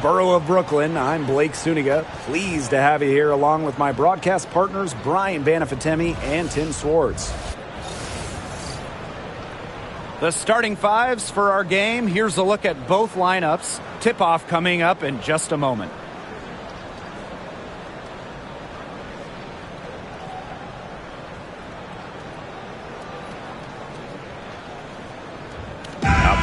Borough of Brooklyn, I'm Blake Suniga. Pleased to have you here along with my broadcast partners Brian Banafatemi and Tim Swartz. The starting fives for our game. Here's a look at both lineups. Tip-off coming up in just a moment.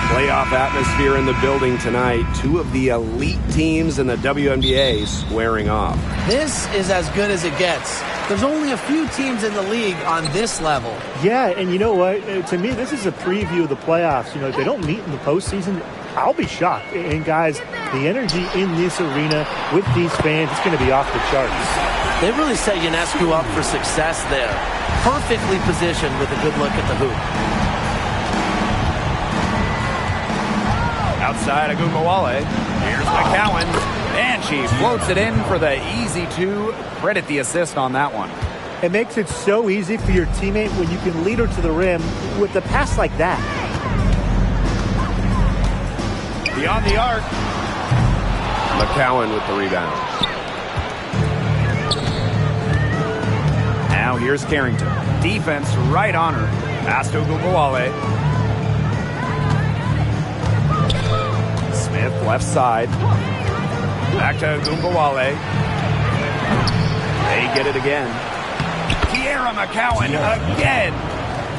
Playoff atmosphere in the building tonight. Two of the elite teams in the WNBA squaring off. This is as good as it gets. There's only a few teams in the league on this level. Yeah, and you know what? To me, this is a preview of the playoffs. You know, if they don't meet in the postseason, I'll be shocked. And guys, the energy in this arena with these fans, it's going to be off the charts. They really set Ionescu up for success there. Perfectly positioned with a good look at the hoop. Outside Agumbawale. Here's McCowan. And she floats it in for the easy two. Credit the assist on that one. It makes it so easy for your teammate when you can lead her to the rim with a pass like that. Beyond the arc. McCowan with the rebound. Now here's Carrington. Defense right on her. Pass to Agumbawale. Smith left side. Back to Agumbawale. They get it again. Kiera McCowan again.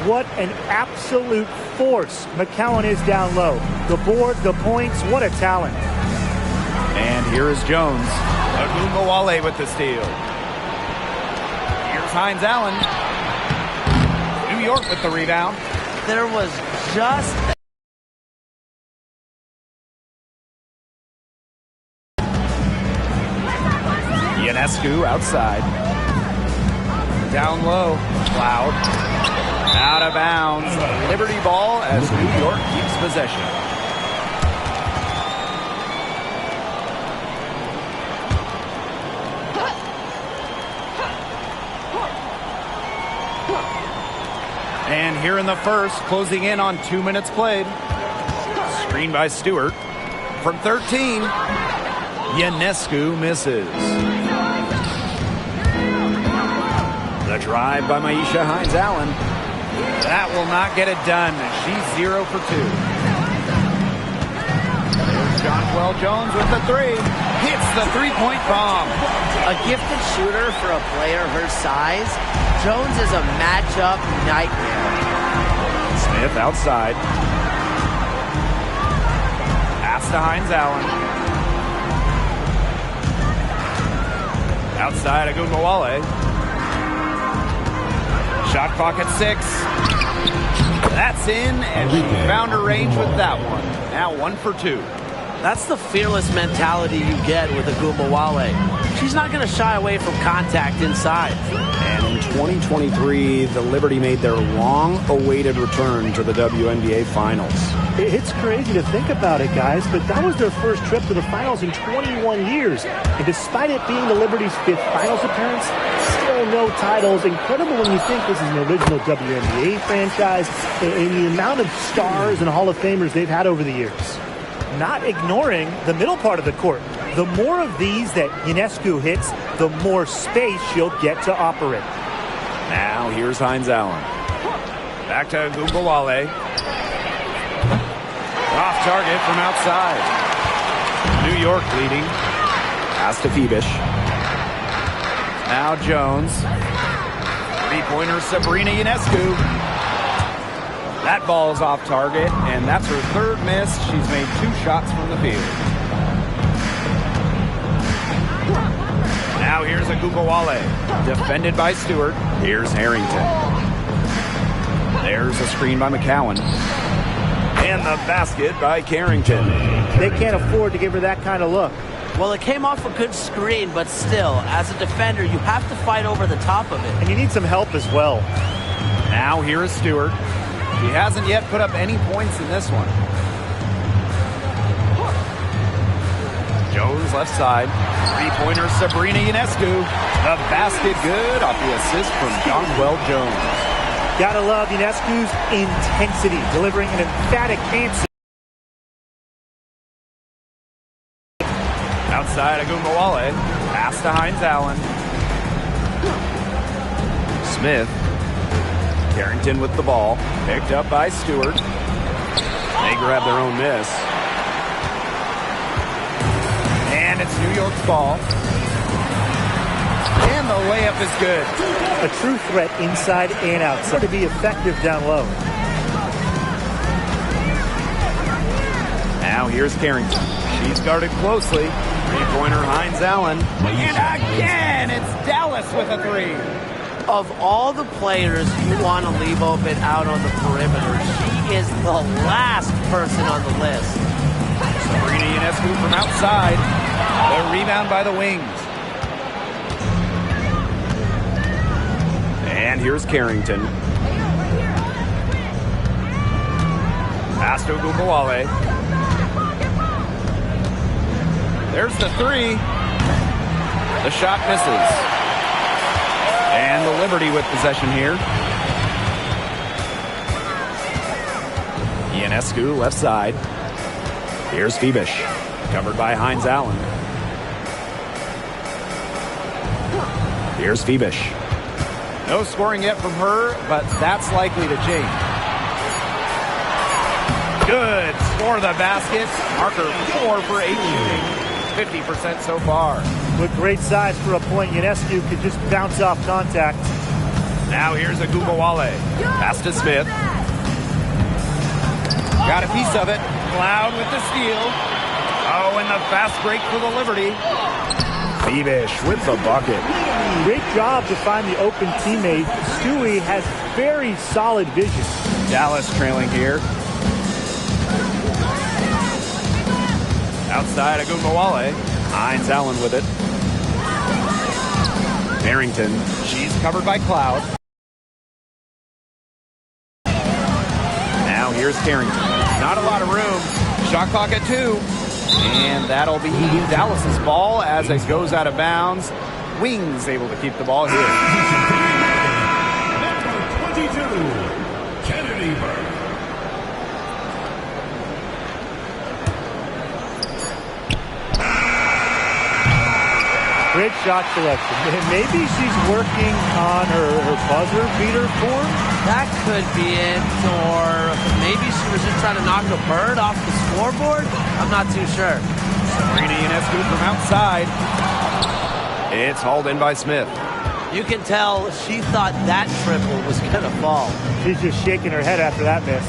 What an absolute force McCowan is down low. The board, the points, what a talent. And here is Jones. Agumbawale with the steal. Here's Hines Allen. New York with the rebound. There was just Ionescu outside. Down low. Cloud. Out of bounds. Liberty ball as New York keeps possession. And here in the first, closing in on 2 minutes played. Screen by Stewart. From 13, Ionescu misses. The drive by Maisha Hines Allen. That will not get it done. She's 0 for 2. There's Jonquel Jones with the three. Hits the three-point bomb. a gifted shooter for a player her size. Jones is a matchup nightmare. Smith outside. Pass to Hines Allen. Outside Agumbawale. Shot clock at 6. That's in, and she found her range with that one. Now 1 for 2. That's the fearless mentality you get with Agumbawale. She's not going to shy away from contact inside. And in 2023, the Liberty made their long-awaited return to the WNBA Finals. It's crazy to think about it, guys, but that was their first trip to the finals in 21 years. And despite it being the Liberty's 5th finals appearance, still no titles. Incredible when you think this is an original WNBA franchise and the amount of stars and Hall of Famers they've had over the years. Not ignoring the middle part of the court. The more of these that Ionescu hits, the more space she'll get to operate. Now here's Hines Allen. Back to Agumbawale. Off target from outside. New York leading. Pass to Phoebish. Now Jones. Three-pointer Sabrina Ionescu. That ball's off target, and that's her 3rd miss. She's made 2 shots from the field. Now here's Agumbawale. Defended by Stewart. Here's Harrington. There's a screen by McCowan. And the basket by Carrington. They can't afford to give her that kind of look. Well, it came off a good screen, but still, as a defender, you have to fight over the top of it. And you need some help as well. Now here is Stewart. He hasn't yet put up any points in this one. Jones left side. Three-pointer Sabrina Ionescu. The basket good off the assist from Jonquel Jones. Gotta love Ionescu's intensity, delivering an emphatic answer. Outside Agumbawale. Pass to Hines Allen. Smith. Carrington with the ball. Picked up by Stewart. They grab their own miss. And it's New York's ball. And the layup is good. A true threat inside and outside to be effective down low. Now here's Carrington. She's guarded closely. Three-pointer Hines Allen. And again, it's Dallas with a three. Of all the players you want to leave open out on the perimeter, she is the last person on the list. Sabrina Ionescu from outside. The rebound by the wings. And here's Carrington. Pass to Agumbawale. There's the three. The shot misses. And the Liberty with possession here. Ionescu left side. Here's Febish. Covered by Hines Allen. Here's Febish. No scoring yet from her, but that's likely to change. Good. Score the basket. Marker 4 for 8 shooting. 50% so far. With great size for a point, Ionescu could just bounce off contact. Now here's Agumbawale. Pass to Smith. Got a piece of it. Cloud with the steal. Oh, and the fast break for the Liberty. Febish with the bucket. Great job to find the open teammate. Stewie has very solid vision. Dallas trailing here. Outside Agumbawale. Hines Allen with it. Barrington. She's covered by Cloud. Now here's Carrington. Not a lot of room. Shot clock at 2. And that'll be Dallas's ball as it goes out of bounds. Wings able to keep the ball here. Number 22, Kennedy Burke. Great shot selection. Maybe she's working on her buzzer beater form. That could be it, or maybe she was just trying to knock a bird off the scoreboard. I'm not too sure. Sabrina Ionescu from outside. It's hauled in by Smith. You can tell she thought that triple was going to fall. She's just shaking her head after that miss.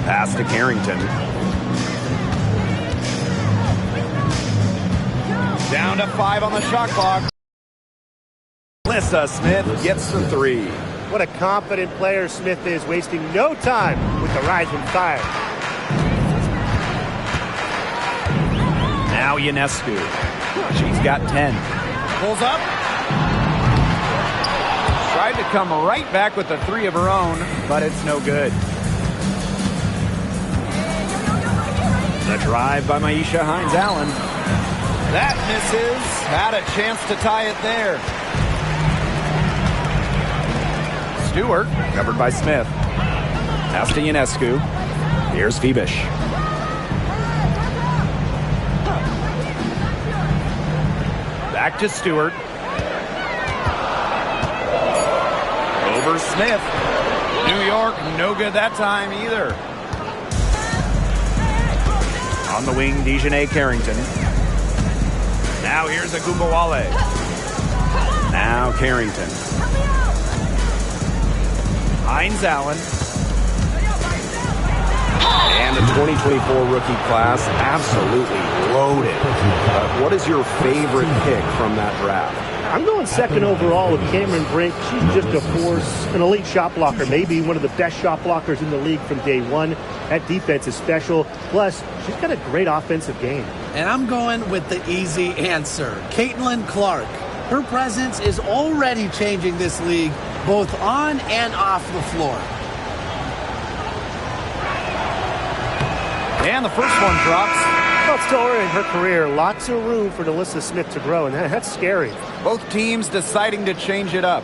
Pass to Carrington. Down to 5 on the shot clock. Alyssa Smith gets the 3. What a confident player Smith is, wasting no time with the rising fire. Now Ionescu. She's got 10. Pulls up. Tried to come right back with the 3 of her own, but it's no good. The drive by Maisha Hines Allen. That misses. Had a chance to tie it there. Stewart, covered by Smith. Pass to Ionescu. Here's Febish. Back to Stewart. Over Smith. New York, no good that time either. On the wing, Dejanay Carrington. Now here's Agumbawale. Now Carrington. Hines Allen. And the 2024 rookie class, absolutely loaded. What is your favorite pick from that draft? I'm going second overall with Cameron Brink. She's just a force, an elite shot blocker, maybe one of the best shot blockers in the league from day one. That defense is special. Plus, she's got a great offensive game. And I'm going with the easy answer, Caitlin Clark. Her presence is already changing this league, both on and off the floor. And the first one drops. Well, still early in her career, lots of room for Alyssa Smith to grow, and that's scary. Both teams deciding to change it up.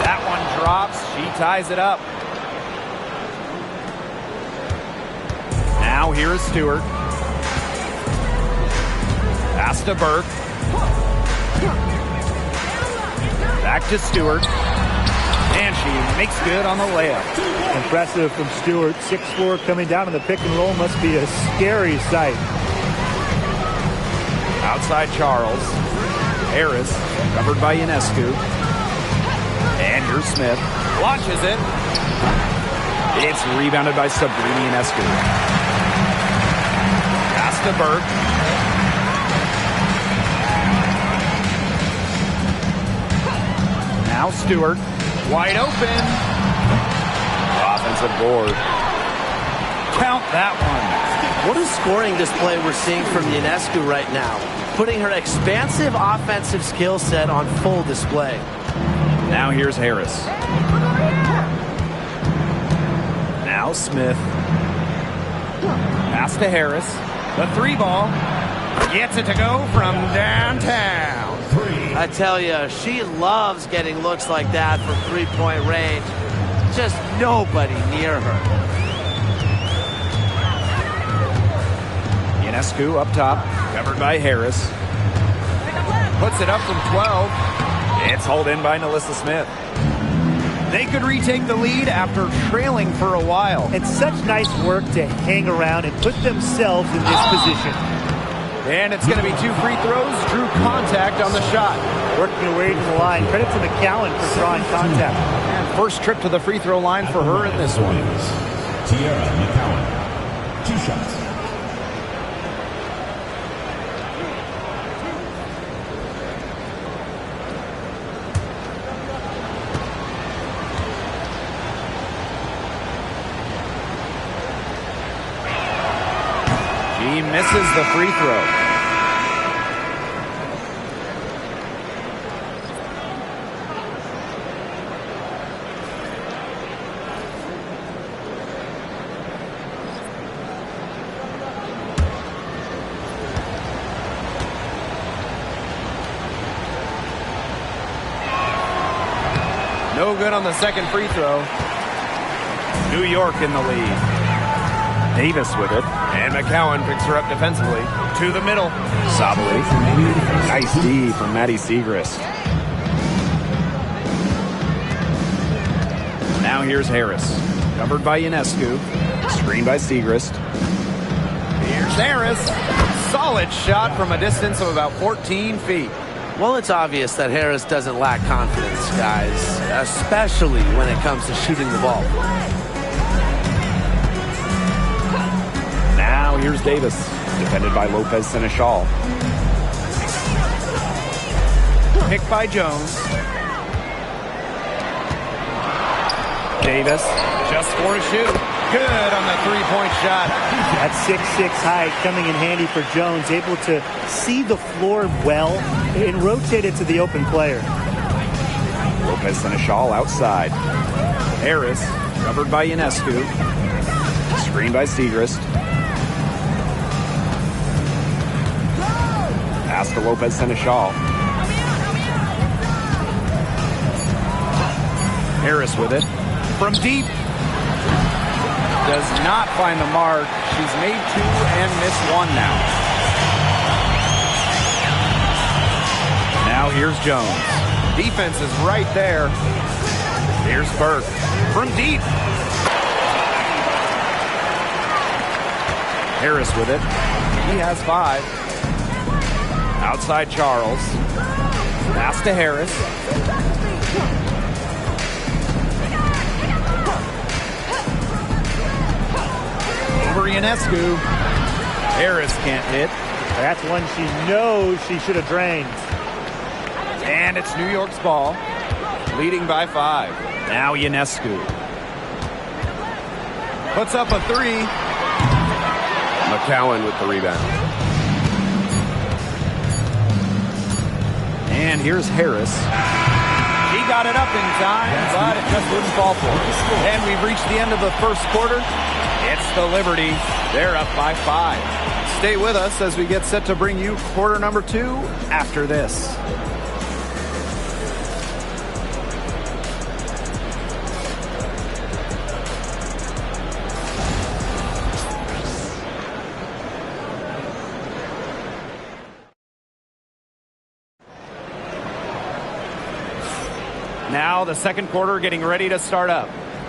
That one drops. She ties it up. Now here is Stewart. Pass to Burke. Back to Stewart. And she makes good on the layup. Impressive from Stewart. 6'4", coming down in the pick and roll must be a scary sight. Outside Charles. Harris, covered by Ionescu. And here's Smith. Launches it. It's rebounded by Sabrina Ionescu. Pass to Burke. Now Stewart, wide open. Offensive board. Count that one. What a scoring display we're seeing from Ionescu right now, putting her expansive offensive skill set on full display. Now here's Harris. Now Smith. Pass to Harris. The three ball. Gets it to go from downtown. I tell you, she loves getting looks like that from three-point range. Just nobody near her. Ionescu up top, covered by Harris. Puts it up from 12. It's hauled in by Alyssa Smith. They could retake the lead after trailing for a while. And such nice work to hang around and put themselves in this position. And it's going to be 2 free throws. Drew contact on the shot. Working away from the line. Credit to McCowan for drawing contact. And first trip to the free throw line for her in this one. Tiara McCowan, 2 shots. He misses the free throw. No good on the second free throw. New York in the lead. Davis with it. And McCowan picks her up defensively. To the middle. Sabali. Nice D from Maddie Siegrist. Now here's Harris. Covered by Ionescu. Screened by Siegrist. Here's Harris. Solid shot from a distance of about 14 feet. Well, it's obvious that Harris doesn't lack confidence, guys, especially when it comes to shooting the ball. Now here's Davis, defended by Lopez Seneschal. Picked by Jones. Davis, just for a shoot. Good on the three-point shot. That 6'6" height coming in handy for Jones, able to see the floor well and rotate it to the open player. Lopez Seneschal outside. Harris, covered by Ionescu. Screened by Siegrist. Pass to Lopez Seneschal. Harris with it. From deep. Does not find the mark. She's made 2 and missed 1 now. Now here's Jones. Defense is right there. Here's Burke. From deep. Harris with it. He has 5. Outside Charles. Pass to Harris. Over Ionescu. Harris can't hit. That's one she knows she should have drained. And it's New York's ball. Leading by 5. Now Ionescu. Puts up a 3. McCowan with the rebound. And here's Harris. He got it up in time, but it just wouldn't fall for him. And we've reached the end of the first quarter. It's the Liberty. They're up by 5. Stay with us as we get set to bring you quarter number 2 after this. Now the second quarter getting ready to start up.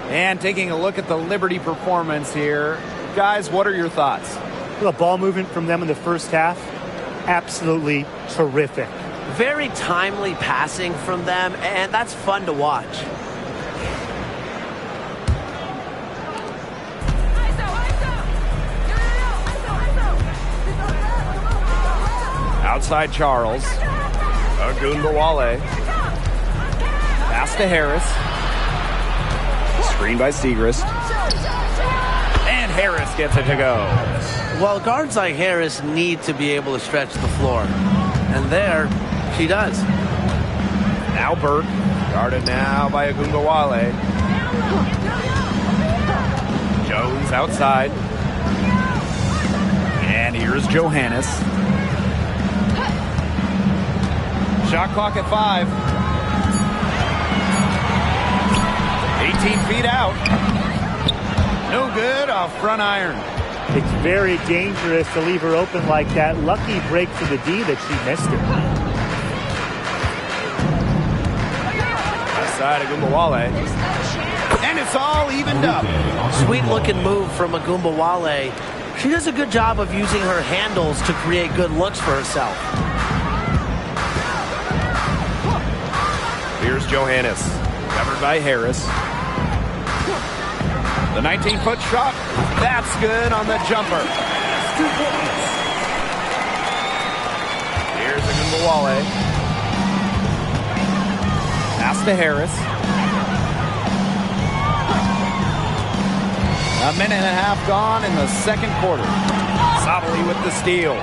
And taking a look at the Liberty performance here. Guys, what are your thoughts? The ball movement from them in the first half, absolutely terrific. Very timely passing from them, and that's fun to watch. Outside Charles. Agunbawale. Pass to Harris. Screen by Segrist. And Harris gets it to go. Well, guards like Harris need to be able to stretch the floor. And there, she does. Now Burke. Guarded now by Agunbawale. Jones outside. And here's Johannes. Shot clock at 5. 18 feet out. No good off front iron. It's very dangerous to leave her open like that. Lucky break for the D that she missed it. Left side, Agunbawale. And it's all evened up. Sweet looking move from Agunbawale. She does a good job of using her handles to create good looks for herself. Here's Johannes. Covered by Harris. The 19-foot shot. That's good on the jumper. Here's Agunbawale. Pass to Harris. A minute and a half gone in the second quarter. Sabali with the steal.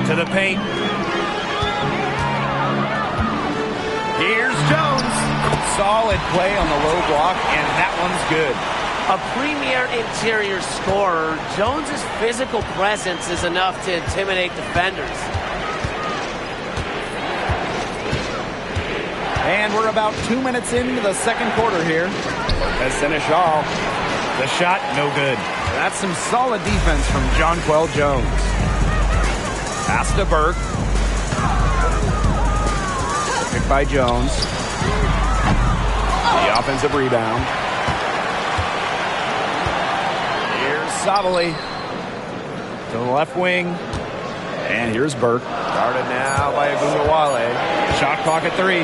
To the paint. Here's Jones. Solid play on the low block, and that one's good. A premier interior scorer, Jones's physical presence is enough to intimidate defenders. And we're about 2 minutes into the second quarter here. As Seneschal, the shot, no good. That's some solid defense from Jonquel Jones. Pass to Burke. Picked by Jones. The offensive rebound. Here's Sabali to the left wing. And here's Burke. Guarded now by Agunbawale. Shot clock at 3.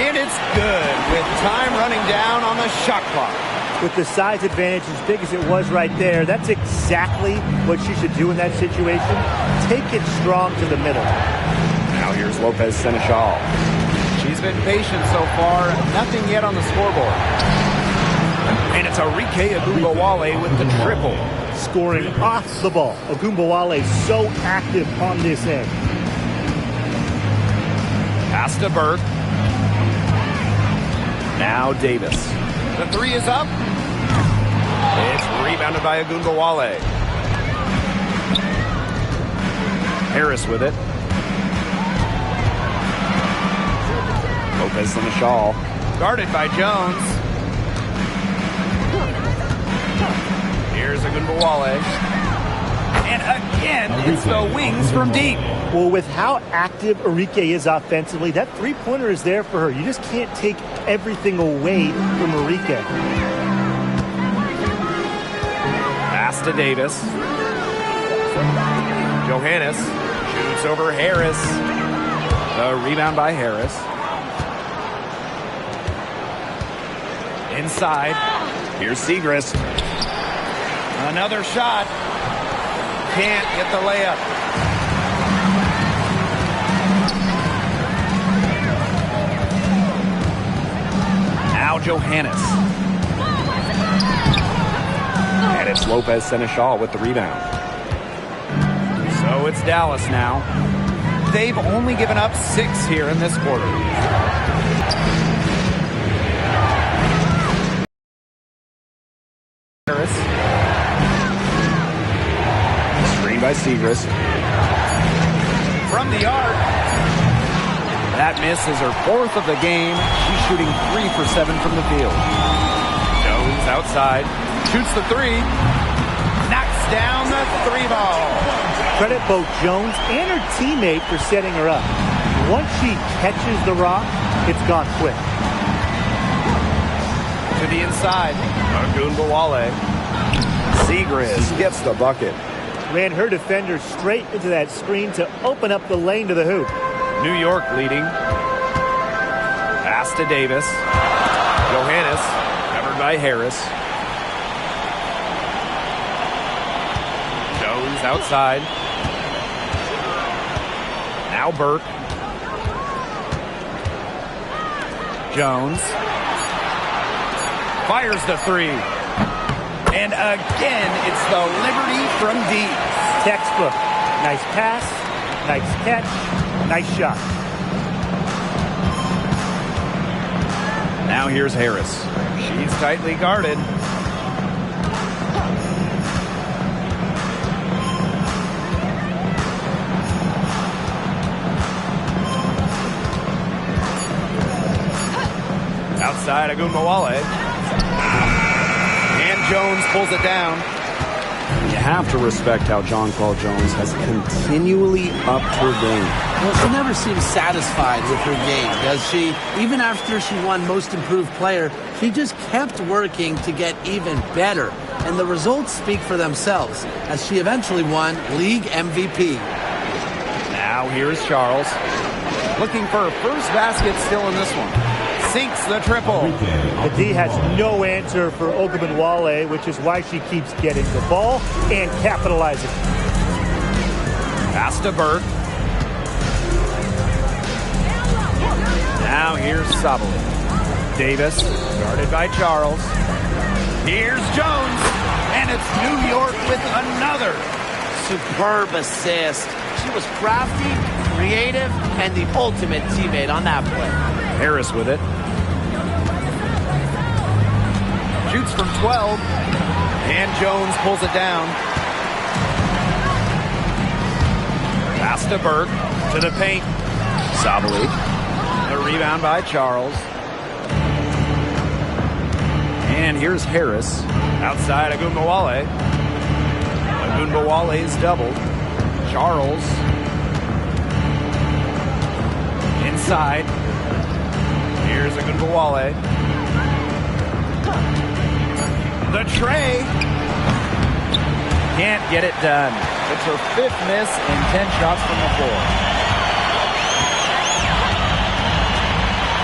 And it's good with time running down on the shot clock. With the size advantage as big as it was right there, that's exactly what she should do in that situation. Take it strong to the middle. Now here's Lopez Seneschal. She's been patient so far. Nothing yet on the scoreboard. And it's Arike Agunbawale with the triple. Scoring off the ball. Agunbawale so active on this end. Pass to Burke. Now Davis. The 3 is up. It's rebounded by Agunbawale. Harris with it. Lopez Seneschal. Guarded by Jones. Here's Agunbawale. And again, it's the wings from deep. Well, with how active Arike is offensively, that three-pointer is there for her. You just can't take everything away from Arike. Pass to Davis. Johannes shoots over Harris. The rebound by Harris. Inside. Here's Segrist. Another shot. Can't get the layup. Now Johannes. And it's Lopez Seneschal with the rebound. So So it's Dallas now. They've only given up 6 here in this quarter. Harris. Screen by Segrist. From the arc. That miss is her 4th of the game. She's shooting 3 for 7 from the field. Jones outside. Shoots the 3. Knocks down the 3 ball. Credit both Jones and her teammate for setting her up. Once she catches the rock, it's gone quick. To the inside. Agunbowale. Segrist gets the bucket. Ran her defender straight into that screen to open up the lane to the hoop. New York leading. Pass to Davis. Johannes, covered by Harris. Jones outside. Now Burke. Jones. Fires the 3. And again, it's the Liberty from deep. Textbook. Nice pass, nice catch, nice shot. Now here's Harris. She's tightly guarded. Outside, Agunbowale. And Jones pulls it down. You have to respect how Jonquel Jones has continually upped her game. Well, she never seems satisfied with her game, does she? Even after she won Most Improved Player, she just kept working to get even better. And the results speak for themselves, as she eventually won League MVP. Now here's Charles. Looking for her first basket still in this one. Sinks the triple. The D has no answer for Ogunbowale, which is why she keeps getting the ball and capitalizing. Pass to Burke. Now here's Sabali. Davis, guarded by Charles. Here's Jones, and it's New York with another. Superb assist. She was crafty, creative, and the ultimate teammate on that play. Harris with it. Shoots from 12, and Jones pulls it down. Pass to Burke, to the paint. Sabali. The rebound by Charles. And here's Harris. Outside Agunbowale. Agunbowale's doubled. Charles. Inside. Here's Agunbowale. The tray. Can't get it done. It's her 5th miss and 10 shots from the floor.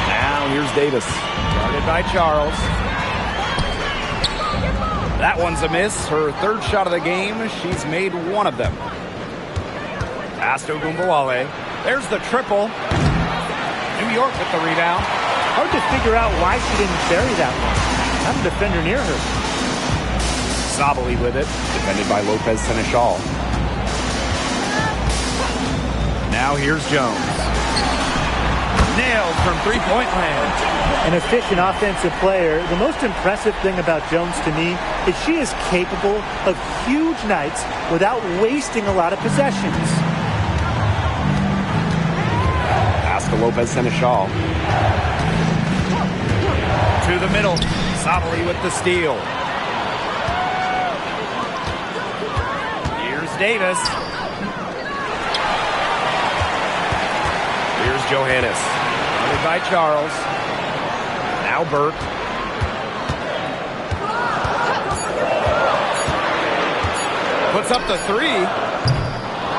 Now here's Davis. Guarded by Charles. That one's a miss. Her 3rd shot of the game. She's made 1 of them. Pass to Agunbowale. There's the triple. New York with the rebound. Hard to figure out why she didn't bury that one. Not a defender near her. Sabali with it. Defended by Lopez Seneschal. Now here's Jones. Nailed from 3-point land. An efficient offensive player. The most impressive thing about Jones to me is she is capable of huge nights without wasting a lot of possessions. Pass to Lopez Seneschal. To the middle. Sabali with the steal. Here's Davis. Here's Johannes. Guarded by Charles. Now Burke. Puts up the 3.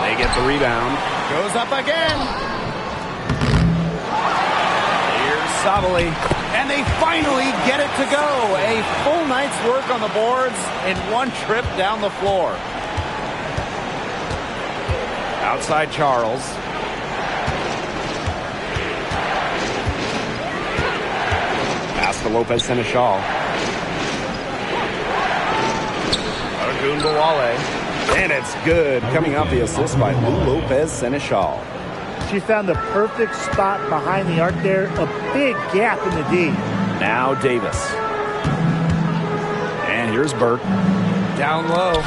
They get the rebound. Goes up again. Here's Sabali. And they finally get it to go. A full night's work on the boards in 1 trip down the floor. Outside Charles. Pass to Lopez Seneschal. Agunbowale. And it's good, coming off the assist by Lou Lopez Seneschal. She found the perfect spot behind the arc there, a big gap in the D. Now Davis. And here's Burke. Down low.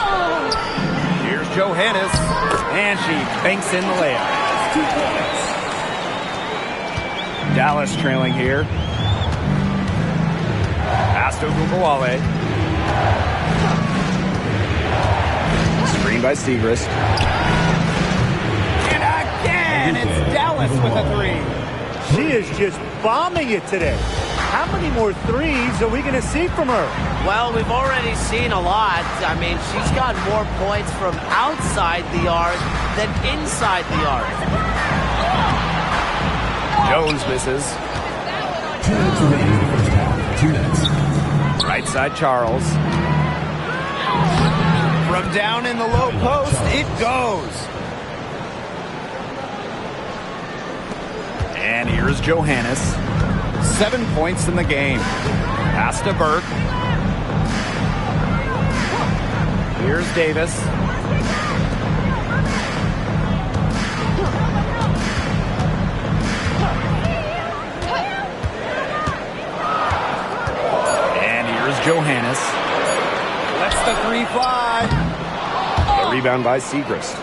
Here's Johannes. And she banks in the layup. 2 points. Dallas trailing here. Pass to Ogunbowale. Screen by Segrist. And again, it's Dallas with a three. She is just bombing it today. How many more threes are we going to see from her? Well, we've already seen a lot. I mean, she's got more points from outside the arc than inside the arc. Jones misses. 2 minutes remaining in the first half. 2 minutes. Right side Charles. From down in the low post, it goes. And here's Johannes. 7 points in the game. Pass to Burke. Here's Davis. And here's Johannes. Lets the three fly. A rebound by Segrist.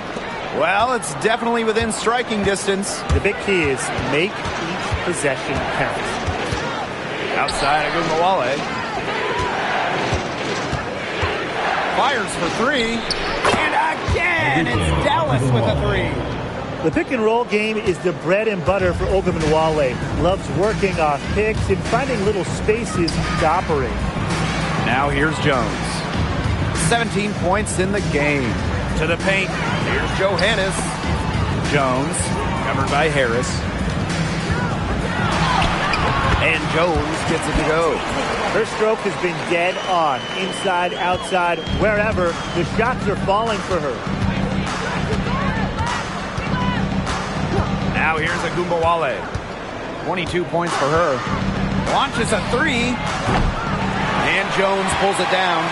Well, it's definitely within striking distance. The big key is make each possession count. Outside Ogunbowale. Fires for three. And again, it's Dallas with a three. The pick and roll game is the bread and butter for Ogunbowale. Loves working off picks and finding little spaces to operate. Now here's Jones. 17 points in the game. To the paint. Here's Johannes. Jones, covered by Harris. And Jones gets it to go. Her stroke has been dead on. Inside, outside, wherever. The shots are falling for her. Now here's Ogunbowale. 22 points for her. Launches a three. And Jones pulls it down.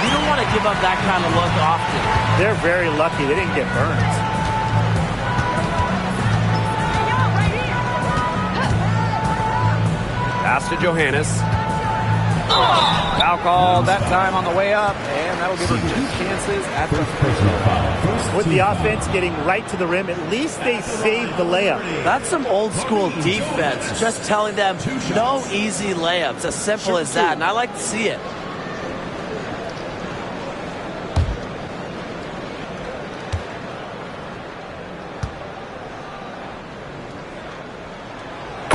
You don't want to give up that kind of look often. They're very lucky they didn't get burned. Pass to Johannes. Foul call that time on the way up, and that'll give her 2 chances at the Personal foul. First With team the foul. offense getting right to the rim, at least they saved the layup. That's some old school defense. Just telling them no easy layups. As simple as that. And I like to see it.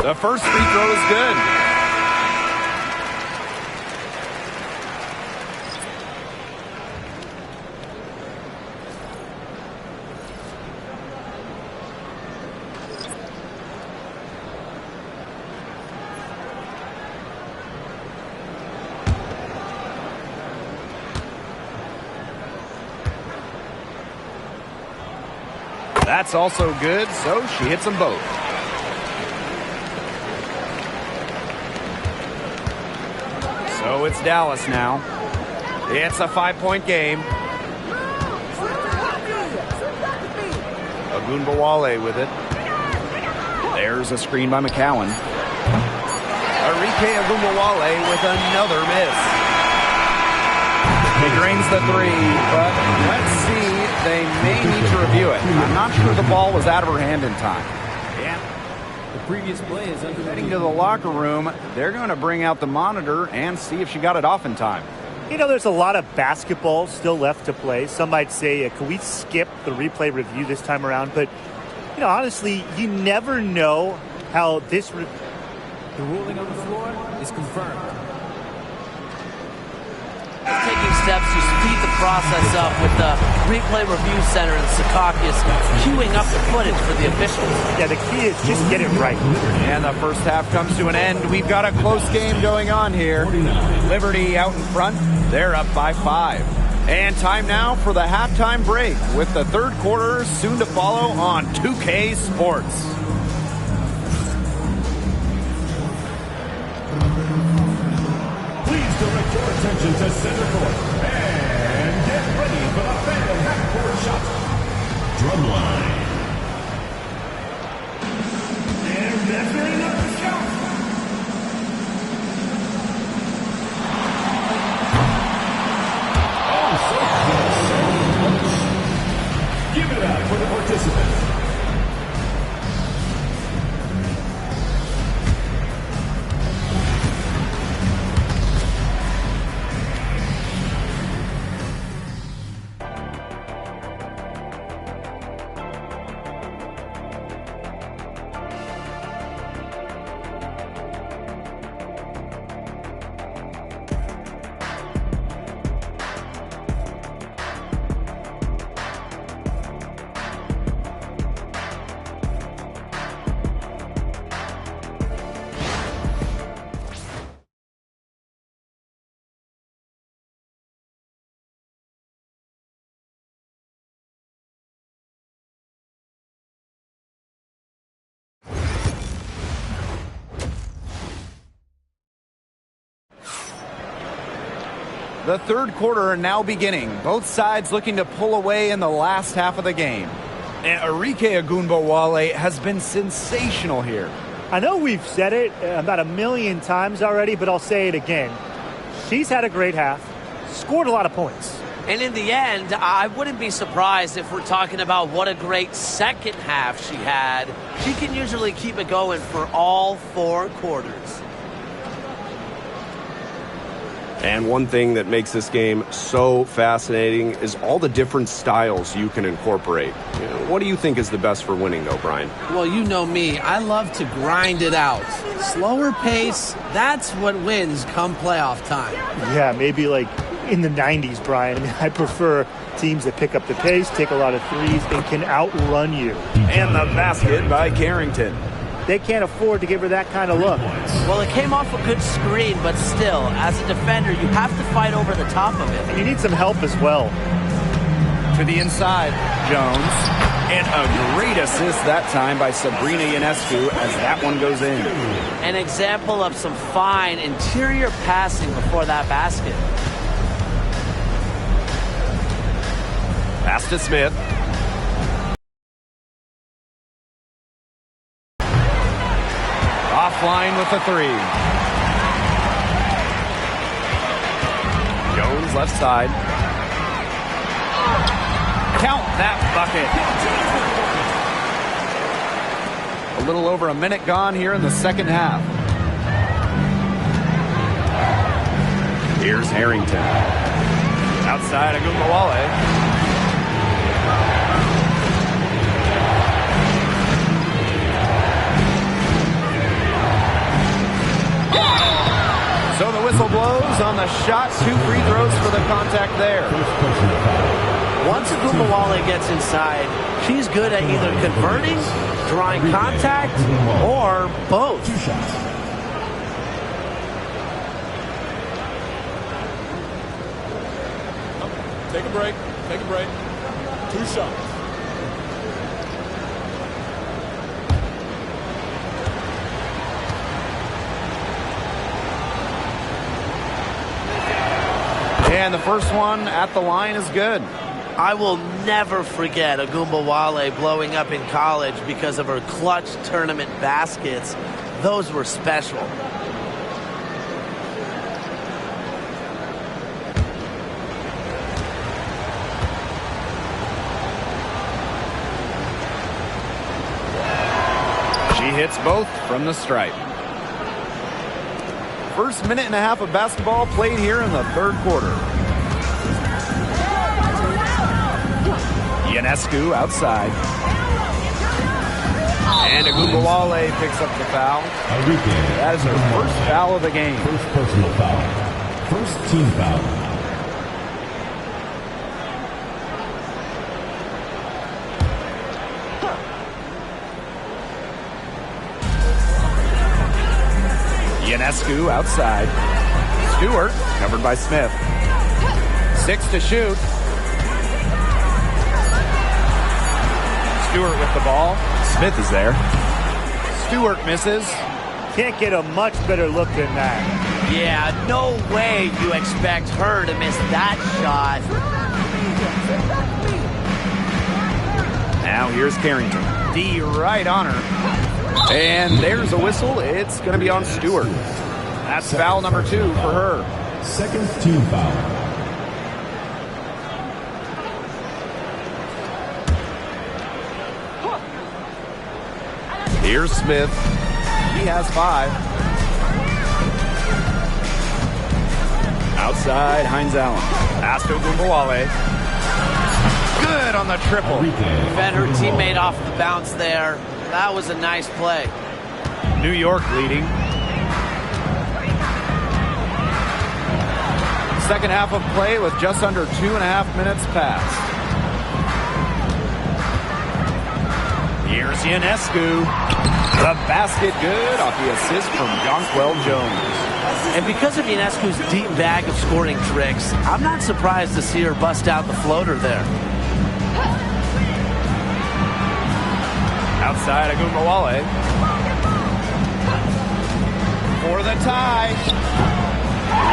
The first free throw is good. That's also good, so she hits them both. So it's Dallas now. It's a 5-point game. Ogunbowale with it. There's a screen by McCowan. Arike Ogunbowale with another miss. He drains the three, but let's see. They may need to review it. I'm not sure the ball was out of her hand in time. Yeah. The previous play is under Heading to the locker room, they're going to bring out the monitor and see if she got it off in time. You know, there's a lot of basketball still left to play. Some might say, can we skip the replay review this time around? But, you know, honestly, you never know how this... the ruling on the floor is confirmed. Taking steps to speed the process up with the replay review center and Secaucus queuing up the footage for the officials. Yeah, the key is just get it right. And the first half comes to an end. We've got a close game going on here. Liberty out in front. They're up by 5. And time now for the halftime break with the third quarter soon to follow on 2K Sports. Please direct your attention to center court and get ready for the Phantom Halftime court shot. Drumline. And that's very enough to count. Oh, so close. Give it up for the participants. The third quarter now beginning. Both sides looking to pull away in the last half of the game. And Arike Ogunbowale has been sensational here. I know we've said it about a million times already, but I'll say it again. She's had a great half, scored a lot of points. And in the end, I wouldn't be surprised if we're talking about what a great second half she had. She can usually keep it going for all 4 quarters. And one thing that makes this game so fascinating is all the different styles you can incorporate. What do you think is the best for winning, though, Brian? Well, you know me. I love to grind it out. Slower pace, that's what wins come playoff time. Yeah, maybe like in the 90s, Brian. I mean, I prefer teams that pick up the pace, take a lot of threes, and can outrun you. And the basket by Carrington. They can't afford to give her that kind of look. Well, it came off a good screen, but still, as a defender, you have to fight over the top of it. And you need some help as well. To the inside, Jones. And a great assist that time by Sabrina Ionescu as that one goes in. An example of some fine interior passing before that basket. Pass to Smith. Offline with the 3. Jones left side. Count that bucket. A little over a minute gone here in the second half. Here's Harrington. Outside Ogunbowale. So the whistle blows on the shot. 2 free throws for the contact there. Once Ogunbowale gets inside, she's good at either converting, drawing contact, or both. 2 shots. Take a break. Take a break. 2 shots. And the first one at the line is good. I will never forget Ogunbowale blowing up in college because of her clutch tournament baskets. Those were special. She hits both from the stripe. First minute and a half of basketball played here in the third quarter. Ionescu outside. And Ogunbowale picks up the foul. That is her first foul of the game. First personal foul. First team foul. Ionescu outside. Stewart covered by Smith. 6 to shoot. Stewart with the ball. Smith is there. Stewart misses. Can't get a much better look than that. Yeah, no way you expect her to miss that shot. Now here's Carrington. D right on her. And there's a whistle. It's going to be on Stewart. That's foul number 2 for her. Second team foul. Here's Smith. He has 5. Outside, Hines Allen. Pass to Gumbawale. Good on the triple. Fed her teammate off the bounce there. That was a nice play. New York leading. Second half of play with just under 2.5 minutes passed. Here's Ionescu. The basket good off the assist from Jonquel Jones. And because of Ionescu's deep bag of scoring tricks, I'm not surprised to see her bust out the floater there. Outside Agumbawale. For the tie.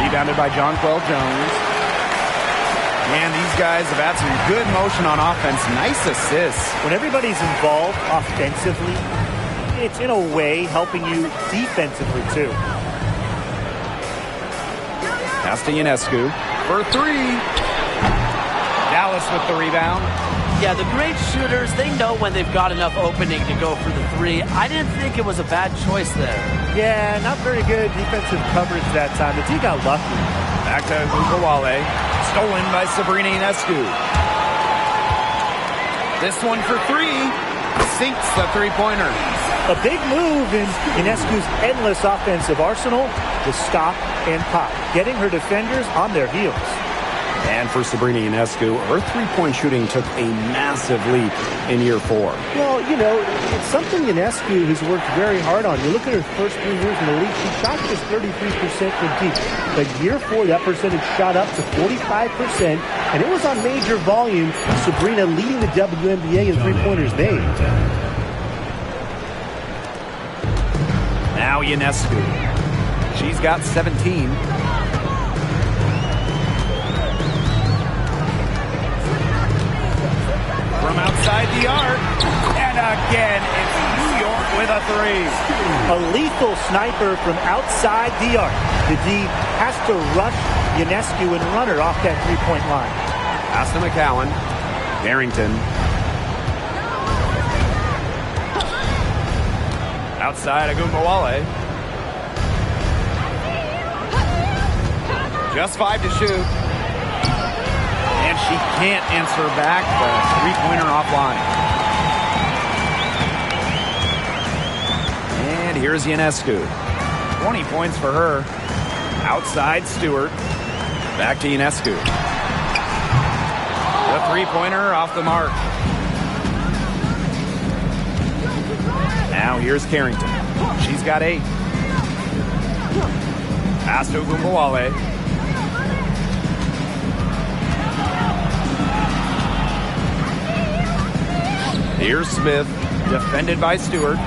Rebounded by Jonquel Jones. And these guys have had some good motion on offense. Nice assists. When everybody's involved offensively, it's in a way helping you defensively too. Pass to Ionescu for 3. Dallas with the rebound. Yeah, the great shooters, they know when they've got enough opening to go for the 3. I didn't think it was a bad choice there. Yeah, not very good defensive coverage that time. The D got lucky. Back to Gumbawale. Stolen by Sabrina Ionescu. This one for 3. Sinks the 3-pointer. A big move in Ionescu's endless offensive arsenal to stop and pop, getting her defenders on their heels. And for Sabrina Ionescu, her three-point shooting took a massive leap in year 4. Well, you know, it's something Ionescu has worked very hard on. You look at her first 3 years in the league, she shot just 33% from deep. But year 4, that percentage shot up to 45%, and it was on major volume. Sabrina leading the WNBA in three-pointers made. Now Ionescu. She's got 17. From outside the arc. And again, it's New York with a 3. A lethal sniper from outside the arc. The D has to rush Ionescu and run her off that three-point line. Pass to McCowan. Carrington. Outside Agumbawale. Just 5 to shoot. And she can't answer back the three-pointer offline. And here's Ionescu. 20 points for her. Outside Stewart. Back to Ionescu. The three-pointer off the mark. Now here's Carrington. She's got 8. Pass to Gumbawale. Here's Smith, defended by Stewart.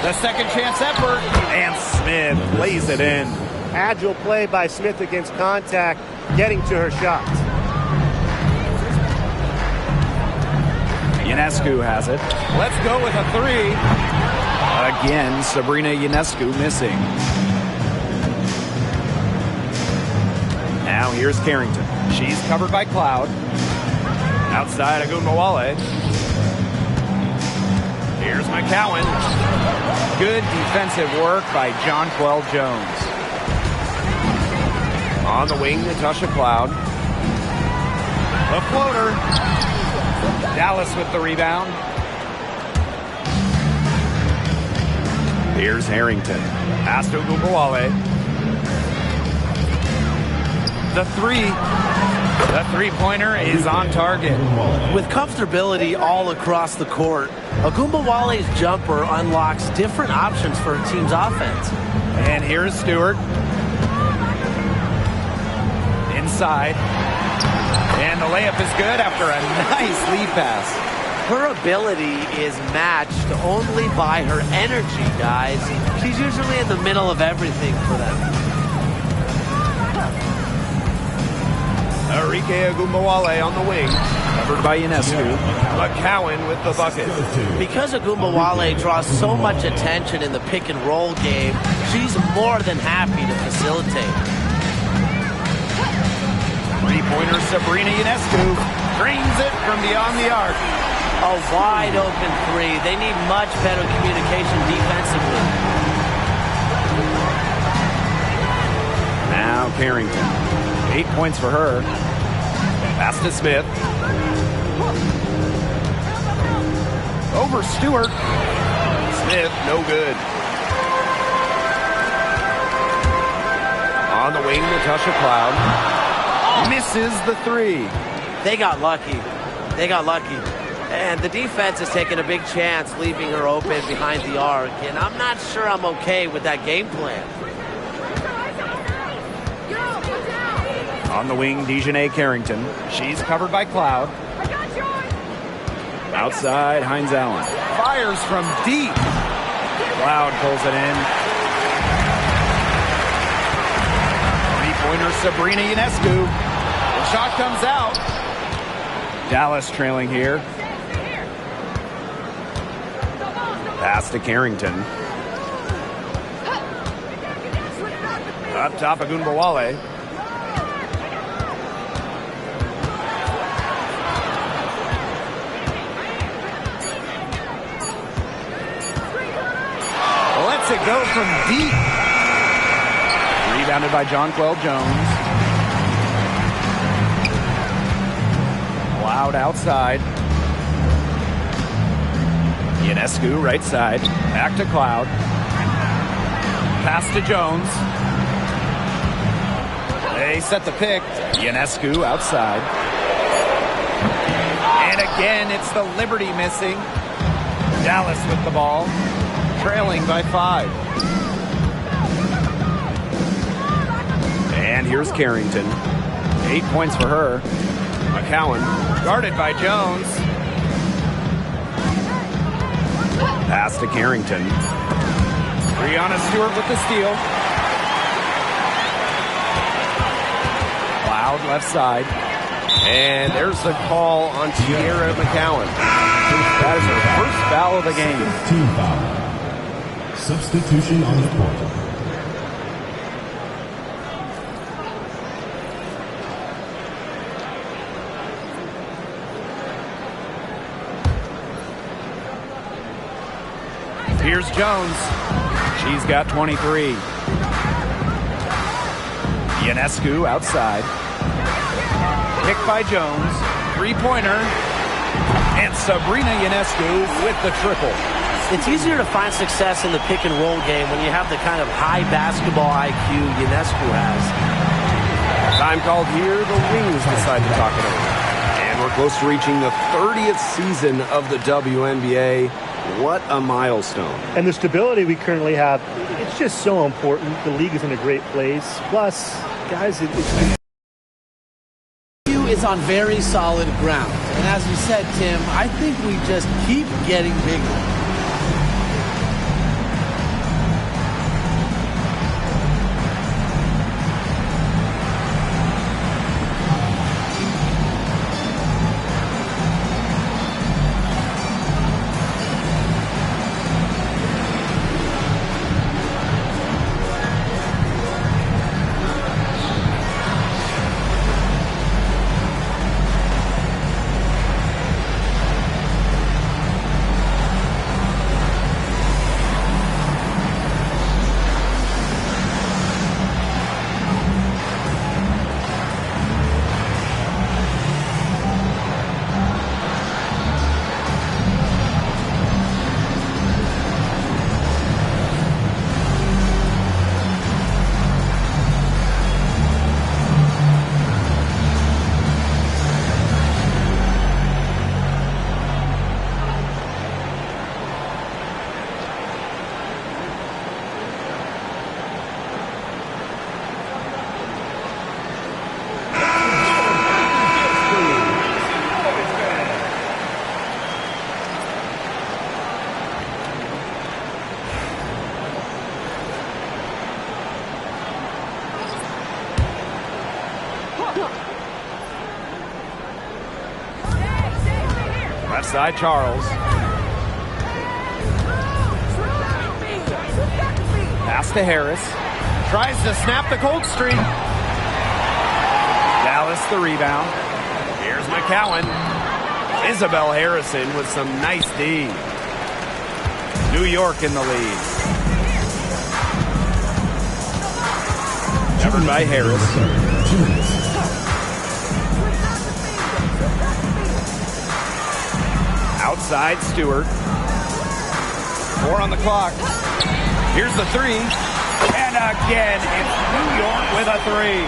The second chance effort, and Smith lays it in. Agile play by Smith against contact, getting to her shots. Ionescu has it. Let's go with a 3. Again, Sabrina Ionescu missing. Now here's Carrington. She's covered by Cloud. Outside Agumbawale. Here's McCowan. Good defensive work by Jonquel Jones. On the wing, Natasha Cloud. The floater. Dallas with the rebound. Here's Harrington. Pass to Agumbawale. The 3. The three-pointer is on target. With comfortability all across the court, Agumbawale's jumper unlocks different options for a team's offense. And here's Stewart. Inside. And the layup is good after a nice lead pass. Her ability is matched only by her energy, guys. She's usually in the middle of everything for them. Enrique Agumbawale on the wing. Covered by Ionescu. McCowan with the bucket. Because Agumbawale draws so much attention in the pick and roll game, she's more than happy to facilitate. Three-pointer Sabrina Ionescu drains it from beyond the arc. A wide open three. They need much better communication defensively. Now Carrington. 8 points for her. Pass to Smith. Over Stewart. Smith, no good. On the wing, Natasha Cloud. Misses the three. They got lucky. They got lucky. And the defense has taken a big chance leaving her open behind the arc. And I'm not sure I'm okay with that game plan. On the wing, Dejanay Carrington. She's covered by Cloud. Outside, Hines Allen. Fires from deep. Cloud pulls it in. Three-pointer Sabrina Ionescu. The shot comes out. Dallas trailing here. Pass to Carrington. Up top, Agumbawale. Lets it go from deep. Rebounded by Jonquel Jones. Cloud outside. Ionescu right side. Back to Cloud. Pass to Jones. They set the pick. Ionescu outside. And again, it's the Liberty missing. Dallas with the ball. Trailing by 5. And here's Carrington. 8 points for her. McCowan guarded by Jones. Pass to Carrington. Breonna Stewart with the steal. Cloud left side. And there's the call on Tierra McCowan. That is her first foul of the game. Team foul. Substitution on the court. Here's Jones. She's got 23. Ionescu outside. Picked by Jones. Three-pointer. And Sabrina Ionescu with the triple. It's easier to find success in the pick and roll game when you have the kind of high basketball IQ Ionescu has. Time called here. The Wings decide to talk it over. And we're close to reaching the 30th season of the WNBA. What a milestone. And the stability we currently have, it's just so important. The league is in a great place. Plus, guys, it's is on very solid ground. And as you said, Tim, I think we just keep getting bigger. Left side, Charles. Pass to Harris. Tries to snap the cold streak. Dallas the rebound. Here's McCowan. Isabel Harrison with some nice D. New York in the lead. Covered by Harris. Outside, Stewart. 4 on the clock. Here's the three. And again, it's New York with a three.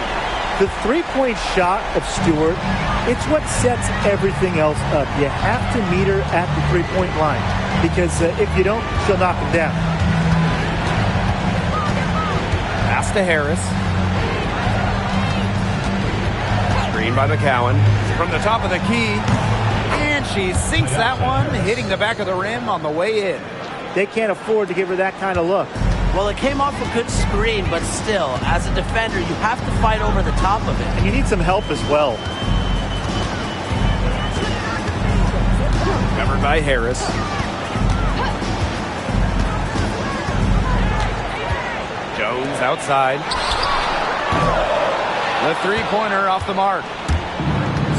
The three-point shot of Stewart, it's what sets everything else up. You have to meet her at the three-point line because if you don't, she'll knock them down. Pass to Harris. Screen by McCowan. From the top of the key. And she sinks that one, hitting the back of the rim on the way in. They can't afford to give her that kind of look. Well, it came off a good screen, but still, as a defender, you have to fight over the top of it. And you need some help as well. Covered by Harris. Jones outside. The three-pointer off the mark.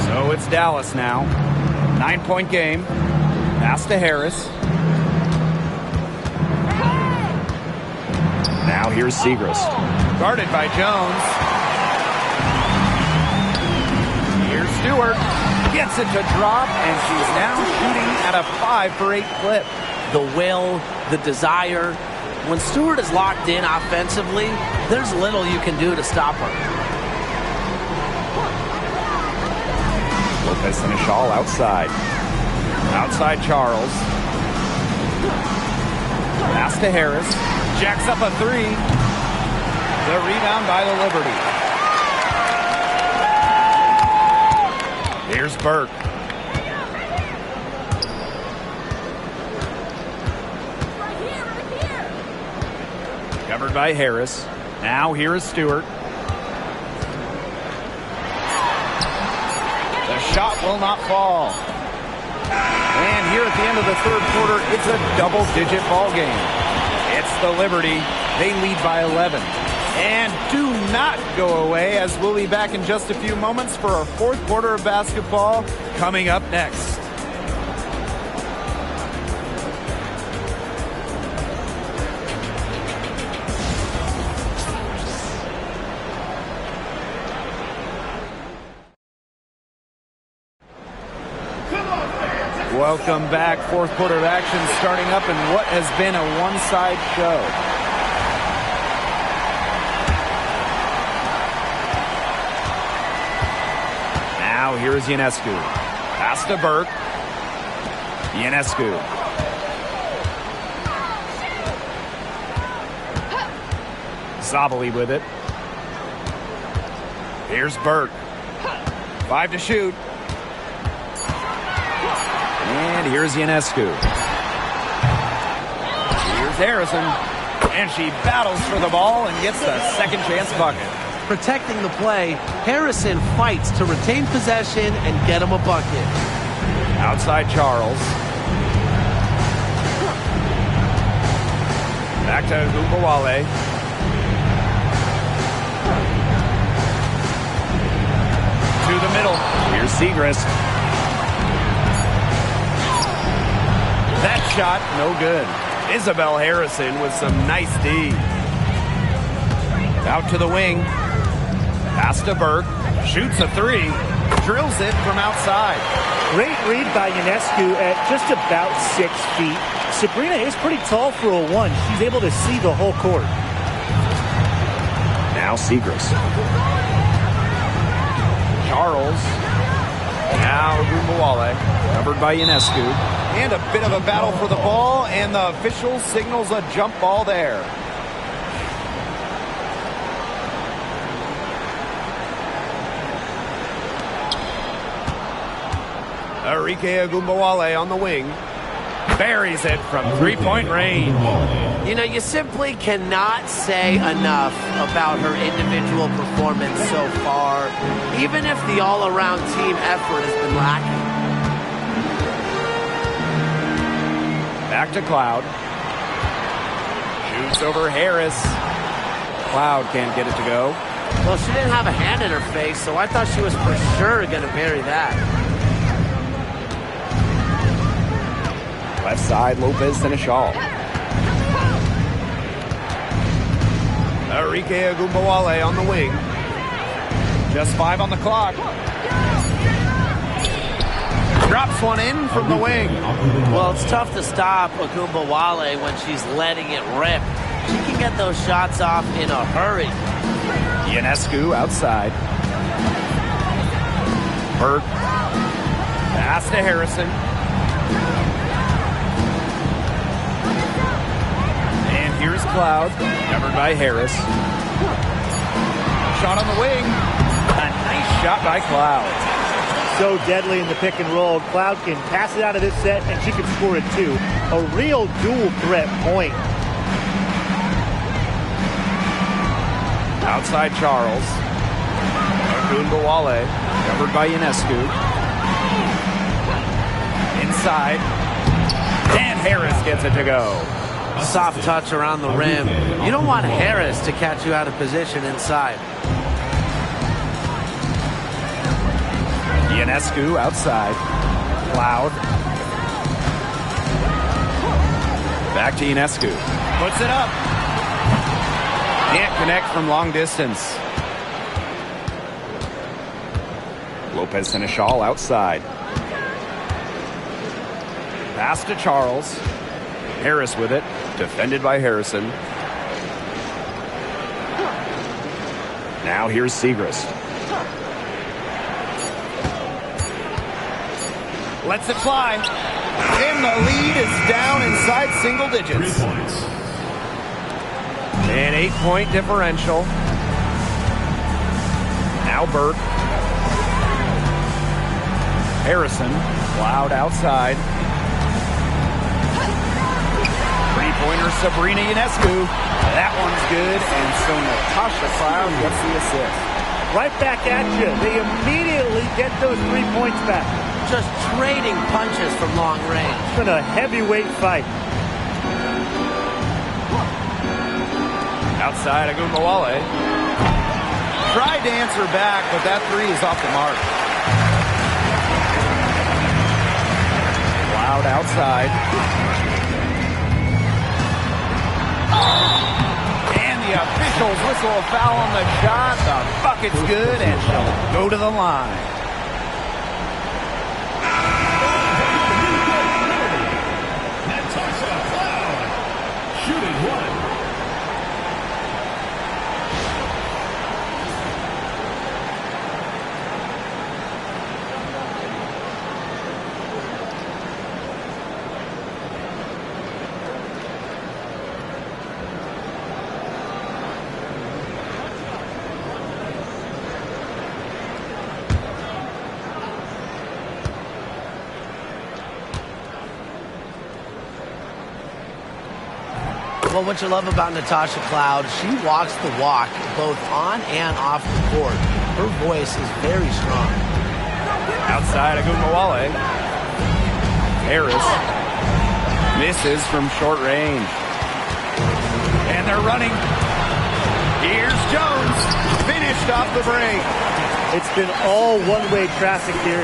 So it's Dallas now. 9-point game. Pass to Harris. Now here's Siegrist. Guarded by Jones. Here's Stewart. Gets it to drop, and she's now shooting at a 5-for-8 clip. The will, the desire. When Stewart is locked in offensively, there's little you can do to stop her. Lopez and Ashall outside. Outside Charles. Pass to Harris. Jacks up a three. The rebound by the Liberty. Here's Burke. Covered by Harris. Now here is Stewart. The shot will not fall. And here at the end of the third quarter, it's a double-digit ball game. It's the Liberty. They lead by 11. And do not go away, as we'll be back in just a few moments for our fourth quarter of basketball coming up next. Welcome back. Fourth quarter of action starting up in what has been a one-side show. Now here's Ionescu. Pass to Burke. Ionescu. Zabali with it. Here's Burke. 5 to shoot. And here's Ionescu. Here's Harrison. And she battles for the ball and gets the second chance bucket. Protecting the play, Harrison fights to retain possession and get him a bucket. Outside Charles. Back to Gumbawale. To the middle. Here's Siegrist. That shot, no good. Isabel Harrison with some nice D. Out to the wing. Pass to Burke. Shoots a three. Drills it from outside. Great read by Ionescu at just about 6 feet. Sabrina is pretty tall for a 1. She's able to see the whole court. Now Siegrist. Charles. Now Gumbawale. Covered by Ionescu. And a bit of a battle for the ball, and the official signals a jump ball there. Arike Gumbawale on the wing. Buries it from three-point range. You know, you simply cannot say enough about her individual performance so far, even if the all-around team effort has been lacking. Back to Cloud. Shoots over Harris. Cloud can't get it to go. Well, she didn't have a hand in her face, so I thought she was for sure going to bury that. Left side, Lopez Seneschal. Enrique Agumbawale on the wing. Just 5 on the clock. Drops one in from the wing. Well, it's tough to stop Agumbawale when she's letting it rip. She can get those shots off in a hurry. Ionescu outside. Burke. Pass to Harrison. And here's Cloud. Covered by Harris. Shot on the wing. A nice shot by Cloud. So deadly in the pick and roll. Cloud can pass it out of this set, and she can score it too. A real dual threat point. Outside Charles. Agumbawale. Covered by Ionescu. Inside. Dan Harris gets it to go. Soft touch around the rim. You don't want Harris to catch you out of position inside. Ionescu outside. Cloud. Back to Ionescu. Puts it up. Can't connect from long distance. Lopez Seneschal outside. Pass to Charles. Harris with it. Defended by Harrison. Now here's Siegrist. Lets it fly. And the lead is down inside single digits. 3 points. An 8-point differential. Now Burke. Harrison. Cloud outside. Three-pointer Sabrina Ionescu. That one's good. And so Natasha Cloud gets the assist. Right back at you. They immediately get those 3 points back. Just trading punches from long range. It's been a heavyweight fight. Outside Agumbawale. Tried to answer back, but that three is off the mark. Cloud outside. And the officials whistle a foul on the shot. The bucket's good, and she'll go to the line. Shooting one. Well, what you love about Natasha Cloud, she walks the walk both on and off the court. Her voice is very strong. Outside Agumbawale. Harris misses from short range. And they're running. Here's Jones. Finished off the break. It's been all one-way traffic here.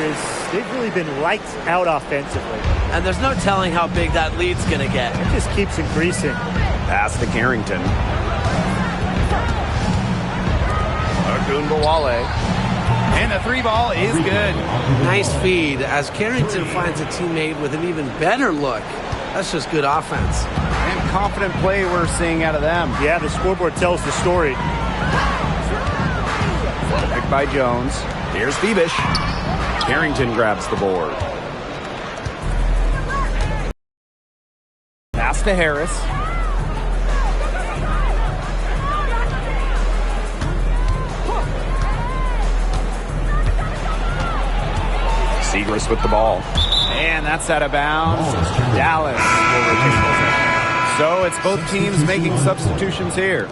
They've really been lights out offensively. And there's no telling how big that lead's going to get. It just keeps increasing. Pass to Carrington. Agumbawale. And the three ball is good. Nice feed as Carrington finds a teammate with an even better look. That's just good offense. And confident play we're seeing out of them. Yeah, the scoreboard tells the story. Picked by Jones. Here's Bebish. Carrington grabs the board. Pass to Harris. Siegrist with the ball. And that's out of bounds. Dallas will retain possession. So it's both teams making substitutions here.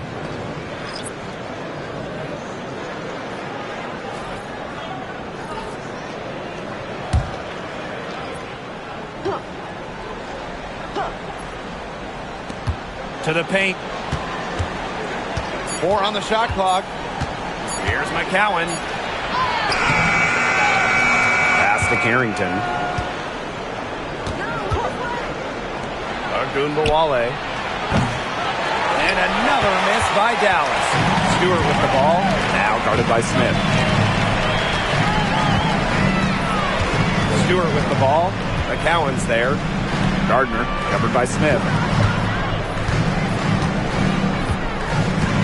To the paint. 4 on the shot clock. Here's McCowan. Pass to Carrington. Agunbowale. And another miss by Dallas. Stewart with the ball. Now guarded by Smith. Stewart with the ball. McCowan's there. Gardner covered by Smith.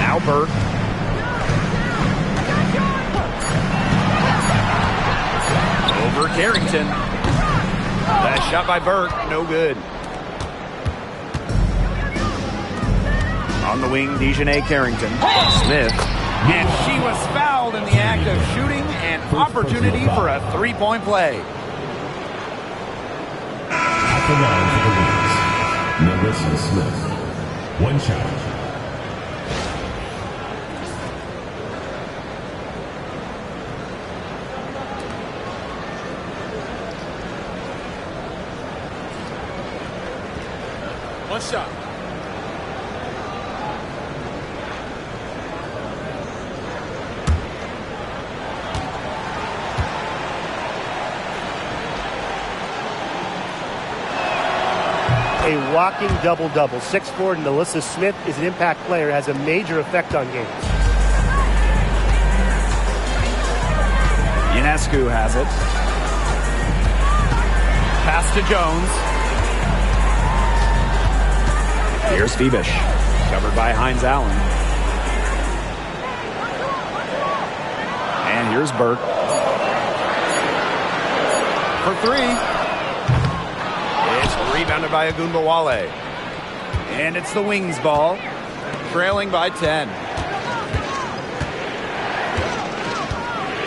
Now Burke. Over Carrington. That shot by Burke, no good. On the wing, Dejanay Carrington. Smith. And she was fouled in the act of shooting, an opportunity for a three-point play. At the line for the Wings, Melissa Smith. 1 shot. One shot. A walking double-double. 6'4" Melissa Smith is an impact player, has a major effect on games. Ionescu has it. Pass to Jones. Here's Phoebish. Covered by Hines Allen. And here's Burke. For 3. It's rebounded by Agunbowale. And it's the Wings ball. Trailing by 10.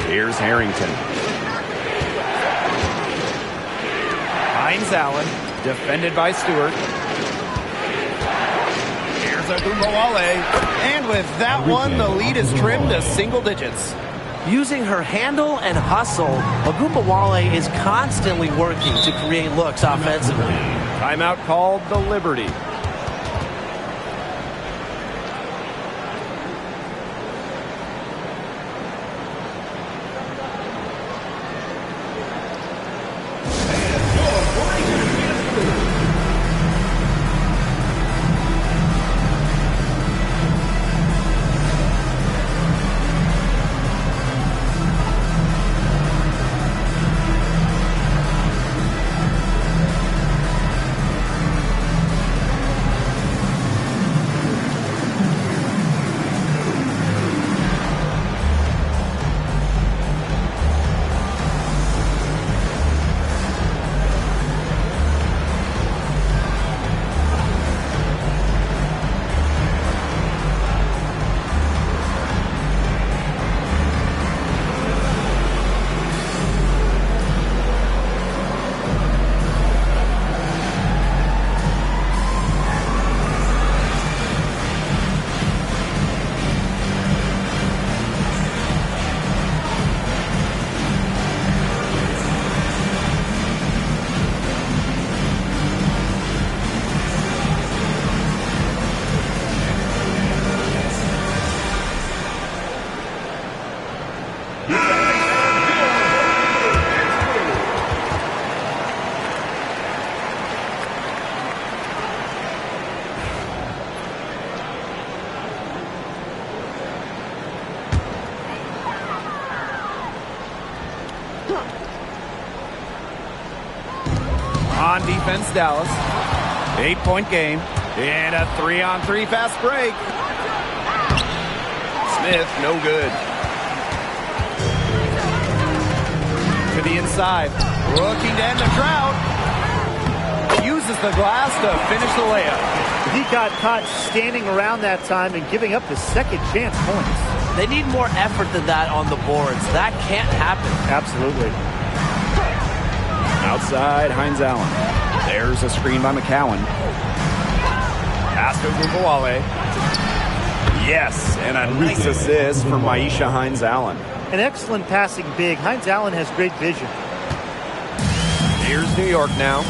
Here's Harrington. Hines Allen. Defended by Stewart. Agunbowale. And with that one, the lead is trimmed to single digits. Using her handle and hustle, Agunbowale is constantly working to create looks offensively. Timeout called the Liberty. On defense, Dallas. 8-point game. And a 3-on-3 fast break. Smith, no good. To the inside. Looking to end the drought. Uses the glass to finish the layup. He got caught standing around that time and giving up the second chance points. They need more effort than that on the boards. That can't happen. Absolutely. Outside, Hines Allen. There's a screen by McCowan. Pass to Agunbowale. Yes, and a nice assist from Maisha Hines Allen. An excellent passing big. Hines Allen has great vision. Here's New York now.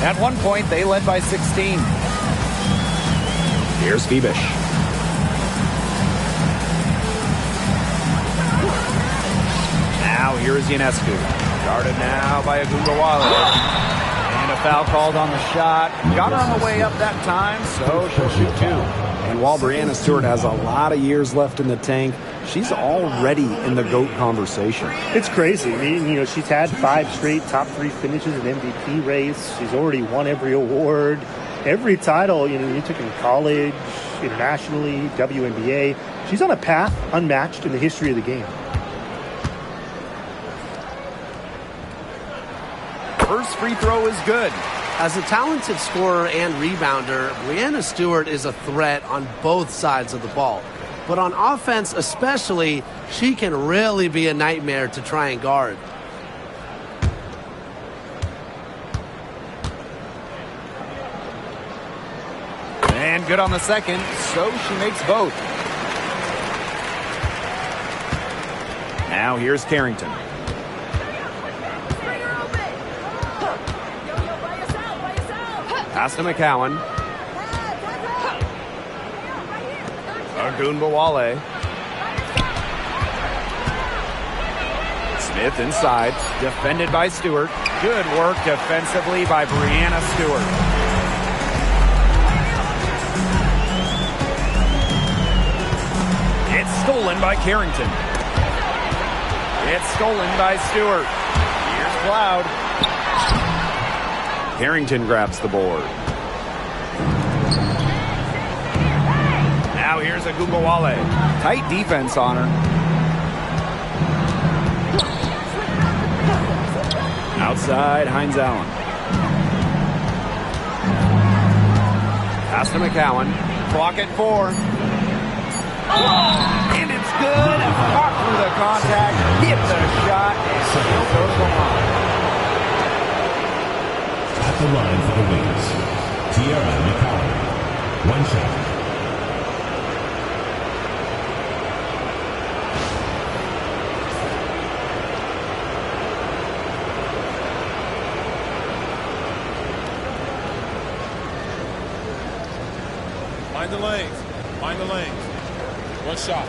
At one point, they led by 16. Here's Phoebish. Now here's Ionescu. Guarded now by Agumbawale. And a foul called on the shot. Got her on the way up that time, so she'll shoot 2. And while Breanna Stewart has a lot of years left in the tank, she's already in the GOAT conversation. It's crazy. I mean, she's had 5 straight top 3 finishes in MVP race. She's already won every award, every title. You took in college, internationally, WNBA. She's on a path unmatched in the history of the game. First free throw is good. As a talented scorer and rebounder, Breanna Stewart is a threat on both sides of the ball. But on offense especially, she can really be a nightmare to try and guard. And good on the second, so she makes both. Now here's Carrington. Pass to McCowan. Agumbawale. Smith inside. Defended by Stewart. Good work defensively by Breanna Stewart. It's stolen by Carrington. It's stolen by Stewart. Here's Cloud. Carrington grabs the board. Now here's Agumbawale. Tight defense on her. Outside, Hines Allen. Pass to McCowan. Clock at 4. And it's good. Caught through the contact. Hit the shot. And still goes the line. At the line for the Wings, Tiara McCowan. 1 shot. Mind the lanes. Mind the lanes. 1 shot.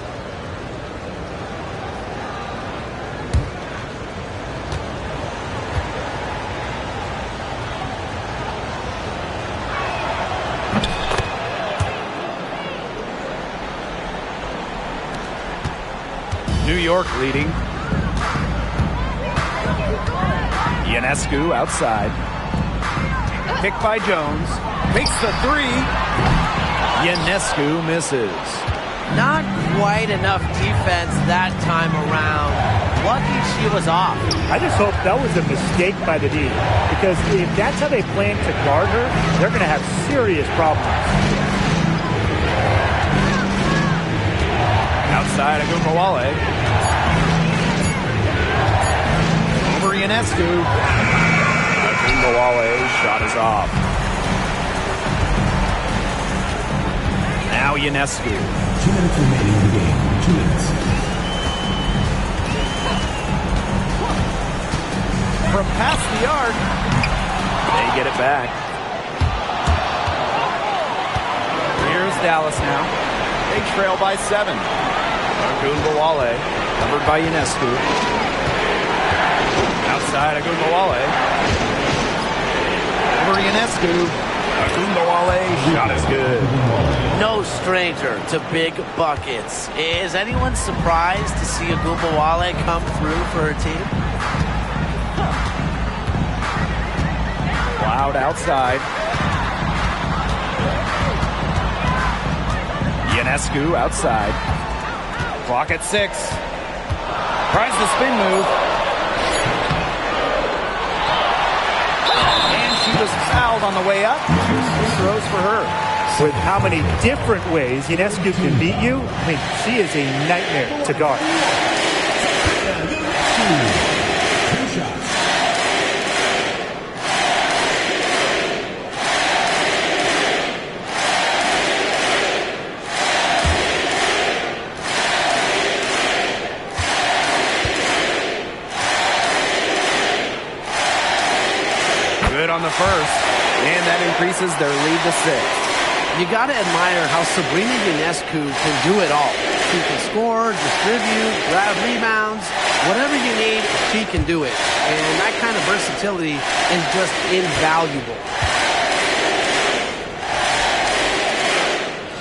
New York leading. Ionescu outside. Picked by Jones. Makes the 3. Ionescu misses. Not quite enough defense that time around. Lucky she was off. I just hope that was a mistake by the D, because if that's how they plan to guard her, they're going to have serious problems. Outside Agumbawale. Over Ionescu. Agumbawale's shot is off. Now Ionescu. 2 minutes remaining in the game. 2 minutes. From past the arc. They get it back. Here's Dallas now. They trail by 7. Agumbawale, covered by Ionescu. Outside Agumbawale. Over Ionescu. Agumbawale, shot is good. No stranger to big buckets. Is anyone surprised to see Agumbawale come through for her team? Cloud outside. Ionescu outside. Clock at 6. Tries the spin move. And she was fouled on the way up. 2 free throws for her. With how many different ways Ionescu can beat you, I mean, she is a nightmare to guard. 2 shots. Good on the first. And that increases their lead to 6. You got to admire how Sabrina Ionescu can do it all. She can score, distribute, grab rebounds, whatever you need, she can do it. And that kind of versatility is just invaluable.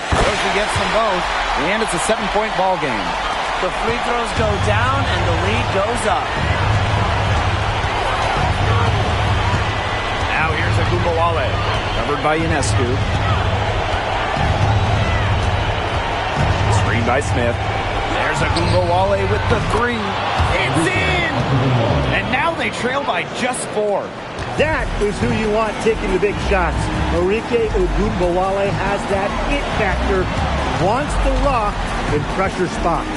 So she gets them both, and it's a 7-point ball game. The free throws go down and the lead goes up. Now here's Agumbawale, covered by Ionescu. Screen by Smith. There's Agumbawale with the three. It's in! And now they trail by just 4. That is who you want taking the big shots. Marike Ogunbowale has that it factor, wants the rock in pressure spots.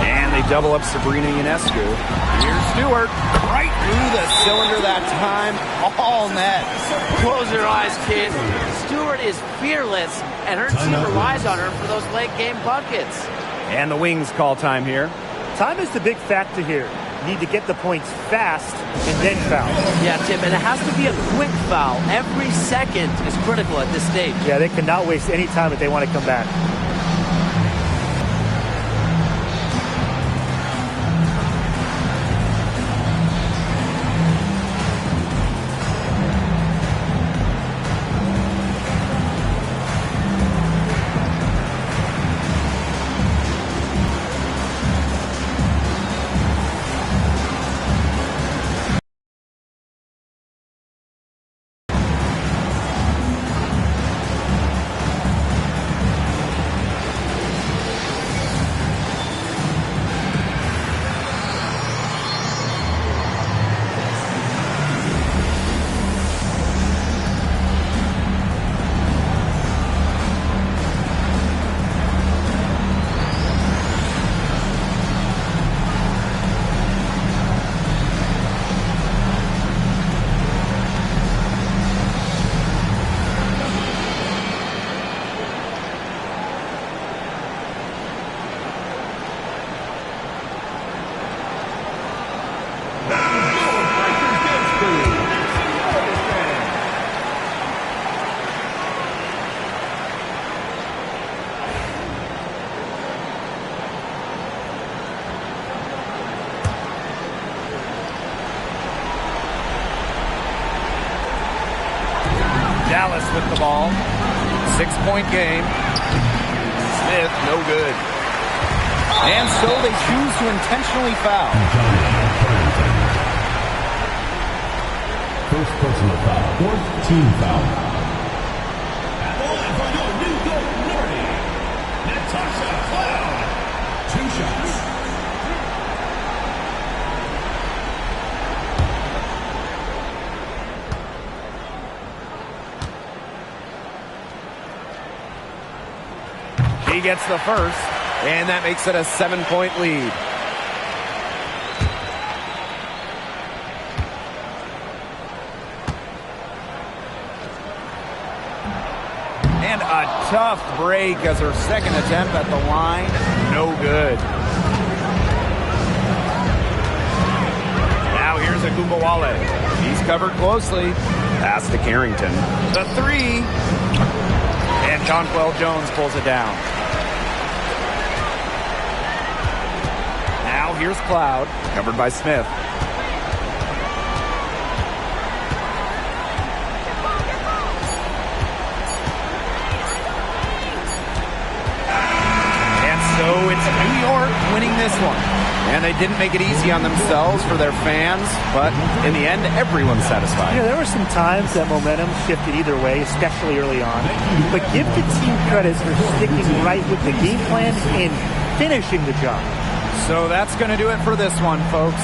And they double up Sabrina Ionescu. Here's Stewart, right through the cylinder that time, all net. Close your eyes, kid. Stewart is fearless, and her team relies on her for those late game buckets. And the Wings call time here. Time is the big factor here. You need to get the points fast and then foul. Yeah, Tim, and it has to be a quick foul. Every second is critical at this stage. Yeah, they cannot waste any time if they want to come back. Dallas with the ball. 6-point game. Smith, no good. And so they choose to intentionally foul. First personal foul. 4th team foul. At the line for your New York Liberty, Natasha Cloud. 2 shots. He gets the first, and that makes it a 7-point lead. And a tough break as her second attempt at the line, no good. Now here's Agumbawale. He's covered closely. Pass to Carrington. The three. And Jonquel Jones pulls it down. Now here's Cloud, covered by Smith. And so it's New York winning this one. And they didn't make it easy on themselves for their fans, but in the end, everyone's satisfied. Yeah, there were some times that momentum shifted either way, especially early on. But give the team credit for sticking right with the game plan and finishing the job. So that's going to do it for this one, folks.